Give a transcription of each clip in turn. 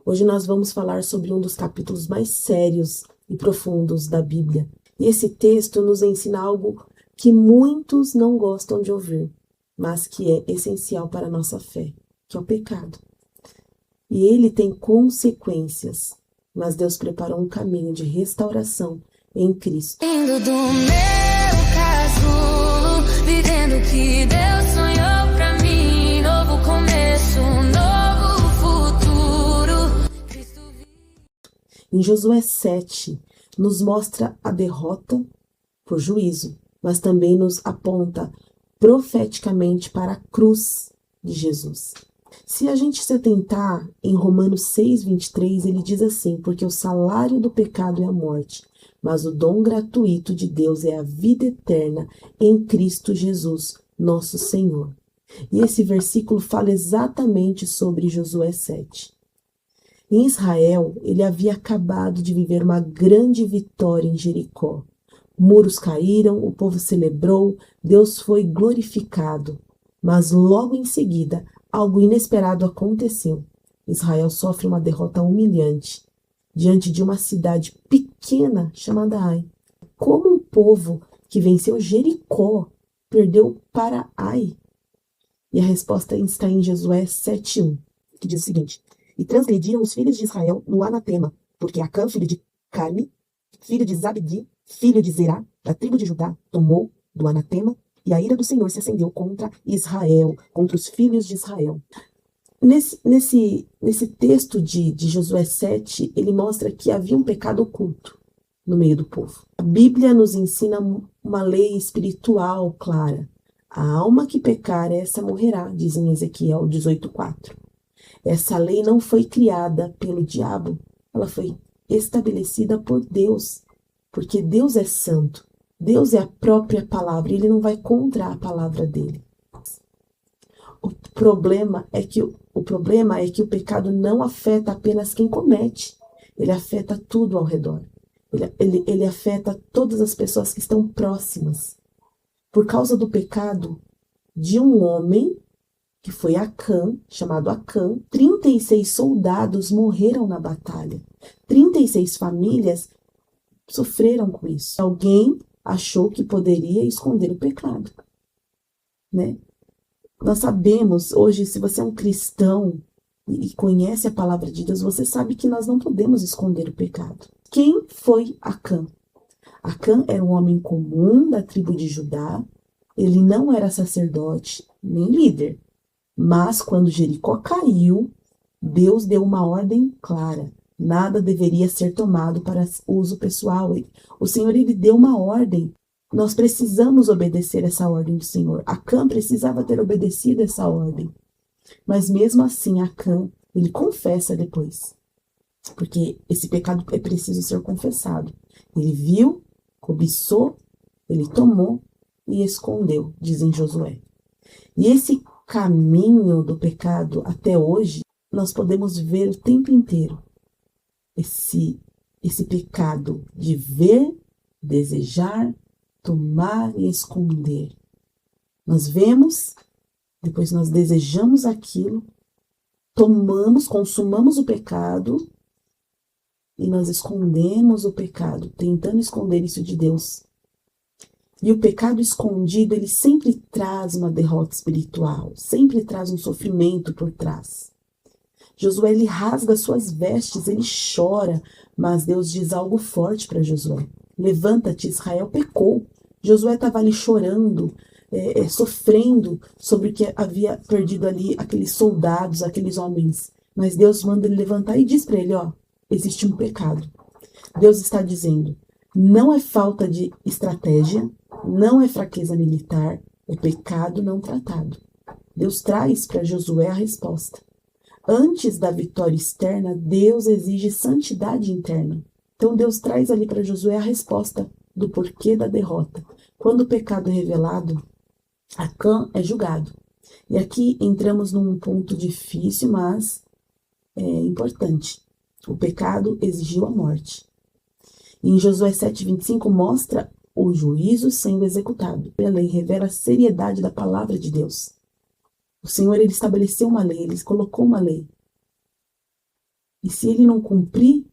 Hoje nós vamos falar sobre um dos capítulos mais sérios e profundos da Bíblia. E esse texto nos ensina algo que muitos não gostam de ouvir, mas que é essencial para a nossa fé, que é o pecado. E ele tem consequências, mas Deus preparou um caminho de restauração em Cristo. Do meu casulo, vivendo o que Deus sonhou pra mim, novo começo, novo futuro. Em Josué 7, nos mostra a derrota por juízo, mas também nos aponta profeticamente para a cruz de Jesus. Se a gente se atentar em Romanos 6:23, ele diz assim: porque o salário do pecado é a morte, mas o dom gratuito de Deus é a vida eterna em Cristo Jesus, nosso Senhor. E esse versículo fala exatamente sobre Josué 7. Em Israel, ele havia acabado de viver uma grande vitória em Jericó. Muros caíram, o povo celebrou, Deus foi glorificado. Mas logo em seguida, algo inesperado aconteceu. Israel sofre uma derrota humilhante diante de uma cidade pequena chamada Ai. Como um povo que venceu Jericó perdeu para Ai? E a resposta está em Josué 7:1, que diz o seguinte: e transgrediram os filhos de Israel no anatema, porque Acã, filho de Carme, filho de Zabdi, filho de Zerá, da tribo de Judá, tomou do anatema, e a ira do Senhor se acendeu contra Israel, contra os filhos de Israel. Nesse texto de Josué 7, ele mostra que havia um pecado oculto no meio do povo. A Bíblia nos ensina uma lei espiritual clara. A alma que pecar, essa morrerá, diz em Ezequiel 18:4. Essa lei não foi criada pelo diabo, ela foi estabelecida por Deus, porque Deus é santo. Deus é a própria palavra, ele não vai contra a palavra dele. O problema é que o pecado não afeta apenas quem comete, ele afeta tudo ao redor. Ele afeta todas as pessoas que estão próximas. Por causa do pecado de um homem, que foi Acã, chamado Acã, 36 soldados morreram na batalha. 36 famílias sofreram com isso. Alguém achou que poderia esconder o pecado, né? Nós sabemos, hoje, se você é um cristão e conhece a palavra de Deus, você sabe que nós não podemos esconder o pecado. Quem foi Acã? Acã era um homem comum da tribo de Judá, ele não era sacerdote nem líder, mas quando Jericó caiu, Deus deu uma ordem clara. Nada deveria ser tomado para uso pessoal. O Senhor, ele deu uma ordem. Nós precisamos obedecer essa ordem do Senhor. Acã precisava ter obedecido essa ordem. Mas mesmo assim, Acã, ele confessa depois. Porque esse pecado é preciso ser confessado. Ele viu, cobiçou, ele tomou e escondeu, diz em Josué. E esse caminho do pecado até hoje, nós podemos ver o tempo inteiro. Esse pecado de ver, desejar, tomar e esconder. Nós vemos, depois nós desejamos aquilo, tomamos, consumamos o pecado e nós escondemos o pecado, tentando esconder isso de Deus. E o pecado escondido, ele sempre traz uma derrota espiritual, sempre traz um sofrimento por trás. Josué, ele rasga suas vestes, ele chora, mas Deus diz algo forte para Josué. Levanta-te, Israel pecou. Josué estava ali chorando, sofrendo sobre o que havia perdido ali aqueles soldados, aqueles homens. Mas Deus manda ele levantar e diz para ele, existe um pecado. Deus está dizendo, não é falta de estratégia, não é fraqueza militar, é pecado não tratado. Deus traz para Josué a resposta. Antes da vitória externa, Deus exige santidade interna. Então Deus traz ali para Josué a resposta do porquê da derrota. Quando o pecado é revelado, Acã é julgado. E aqui entramos num ponto difícil, mas importante. O pecado exigiu a morte. E em Josué 7:25 mostra o juízo sendo executado. A lei revela a seriedade da palavra de Deus. O Senhor, ele estabeleceu uma lei, ele colocou uma lei. E se ele não cumprir,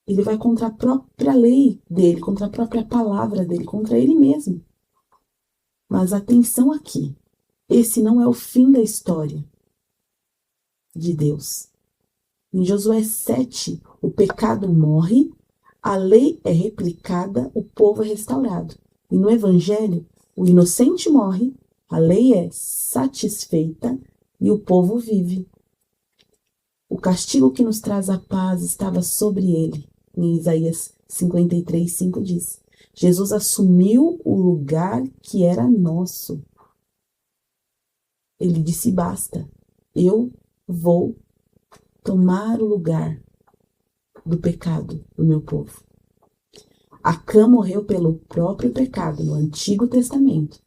ele vai contra a própria lei dele, contra a própria palavra dele, contra ele mesmo. Mas atenção aqui, esse não é o fim da história de Deus. Em Josué 7, o pecado morre, a lei é replicada, o povo é restaurado. E no Evangelho, o inocente morre, a lei é satisfeita e o povo vive. O castigo que nos traz a paz estava sobre ele. Em Isaías 53:5 diz: Jesus assumiu o lugar que era nosso. Ele disse: basta, eu vou tomar o lugar do pecado do meu povo. Acã morreu pelo próprio pecado no Antigo Testamento.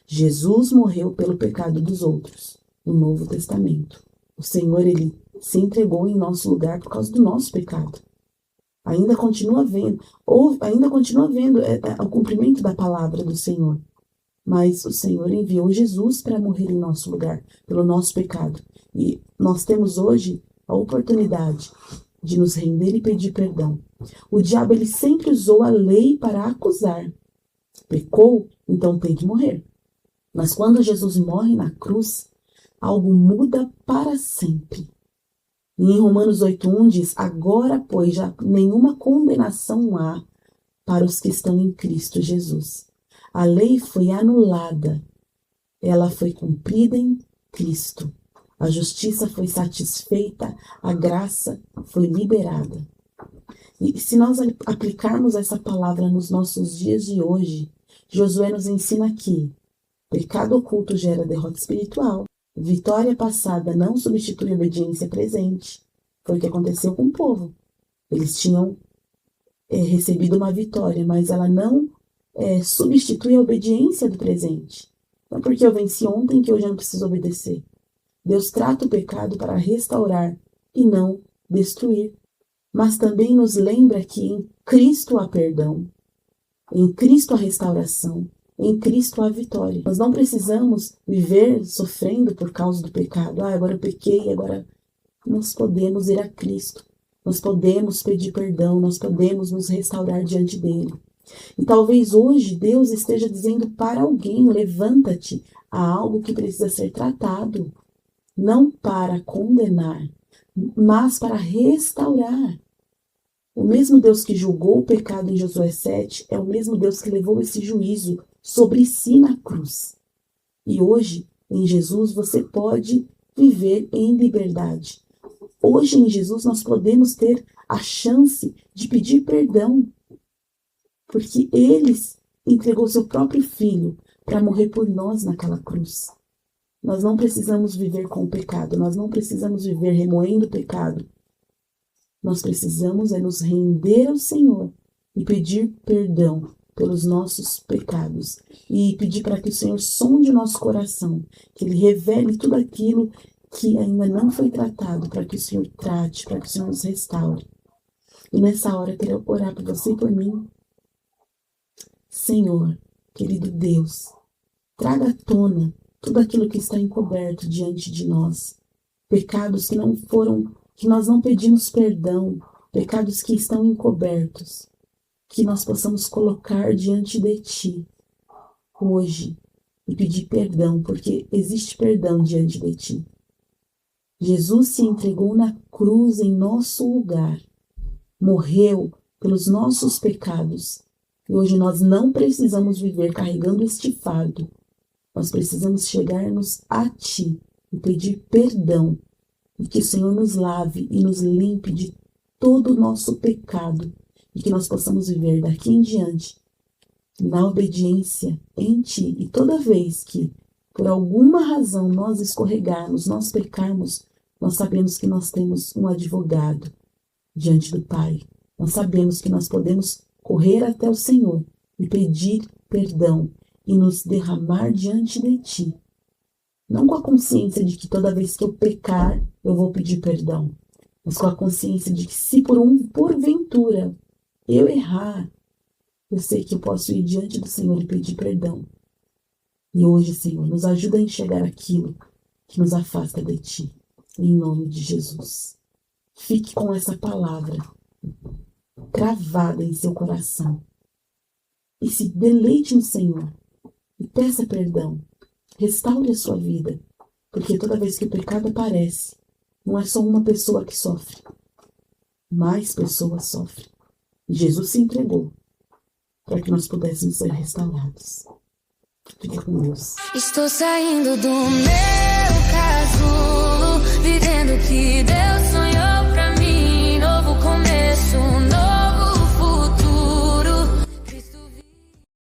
Jesus morreu pelo pecado dos outros no Novo Testamento. O Senhor, ele se entregou em nosso lugar por causa do nosso pecado. Ainda continua havendo o cumprimento da palavra do Senhor. Mas o Senhor enviou Jesus para morrer em nosso lugar, pelo nosso pecado. E nós temos hoje a oportunidade de nos render e pedir perdão. O diabo, ele sempre usou a lei para acusar. Pecou, então tem que morrer. Mas quando Jesus morre na cruz, algo muda para sempre. E em Romanos 8:1 diz: agora, pois, já nenhuma condenação há para os que estão em Cristo Jesus. A lei foi anulada, ela foi cumprida em Cristo. A justiça foi satisfeita, a graça foi liberada. E se nós aplicarmos essa palavra nos nossos dias de hoje, Josué nos ensina que pecado oculto gera derrota espiritual. Vitória passada não substitui obediência presente. Foi o que aconteceu com o povo. Eles tinham recebido uma vitória, mas ela não substitui a obediência do presente. Não é porque eu venci ontem que hoje eu não preciso obedecer. Deus trata o pecado para restaurar e não destruir. Mas também nos lembra que em Cristo há perdão, em Cristo há restauração, em Cristo há vitória. Nós não precisamos viver sofrendo por causa do pecado. Agora eu pequei, agora nós podemos ir a Cristo. Nós podemos pedir perdão, nós podemos nos restaurar diante dele. E talvez hoje Deus esteja dizendo para alguém: levanta-te, há algo que precisa ser tratado. Não para condenar, mas para restaurar. O mesmo Deus que julgou o pecado em Josué 7 é o mesmo Deus que levou esse juízo sobre si na cruz. E hoje, em Jesus, você pode viver em liberdade. Hoje, em Jesus, nós podemos ter a chance de pedir perdão, porque ele entregou seu próprio filho para morrer por nós naquela cruz. Nós não precisamos viver com o pecado, nós não precisamos viver remoendo o pecado. Nós precisamos nos render ao Senhor e pedir perdão pelos nossos pecados. E pedir para que o Senhor sonde o nosso coração, que Ele revele tudo aquilo que ainda não foi tratado, para que o Senhor trate, para que o Senhor nos restaure. E nessa hora eu quero orar por você e por mim. Senhor, querido Deus, traga à tona tudo aquilo que está encoberto diante de nós. Pecados que nós não pedimos perdão, pecados que estão encobertos, que nós possamos colocar diante de Ti hoje e pedir perdão, porque existe perdão diante de Ti. Jesus se entregou na cruz em nosso lugar, morreu pelos nossos pecados, e hoje nós não precisamos viver carregando este fardo. Nós precisamos chegar-nos a Ti e pedir perdão, e que o Senhor nos lave e nos limpe de todo o nosso pecado, e que nós possamos viver daqui em diante na obediência em Ti. E toda vez que, por alguma razão, nós escorregarmos, nós pecarmos, nós sabemos que nós temos um advogado diante do Pai. Nós sabemos que nós podemos correr até o Senhor e pedir perdão e nos derramar diante de Ti. Não com a consciência de que toda vez que eu pecar, eu vou pedir perdão, mas com a consciência de que se porventura eu errar, eu sei que eu posso ir diante do Senhor e pedir perdão. E hoje, Senhor, nos ajuda a enxergar aquilo que nos afasta de Ti. Em nome de Jesus. Fique com essa palavra cravada em seu coração e se deleite no Senhor e peça perdão. Restaure a sua vida, porque toda vez que o pecado aparece, não é só uma pessoa que sofre, mais pessoas sofrem. E Jesus se entregou para que nós pudéssemos ser restaurados. Fique com Deus. Estou saindo do meu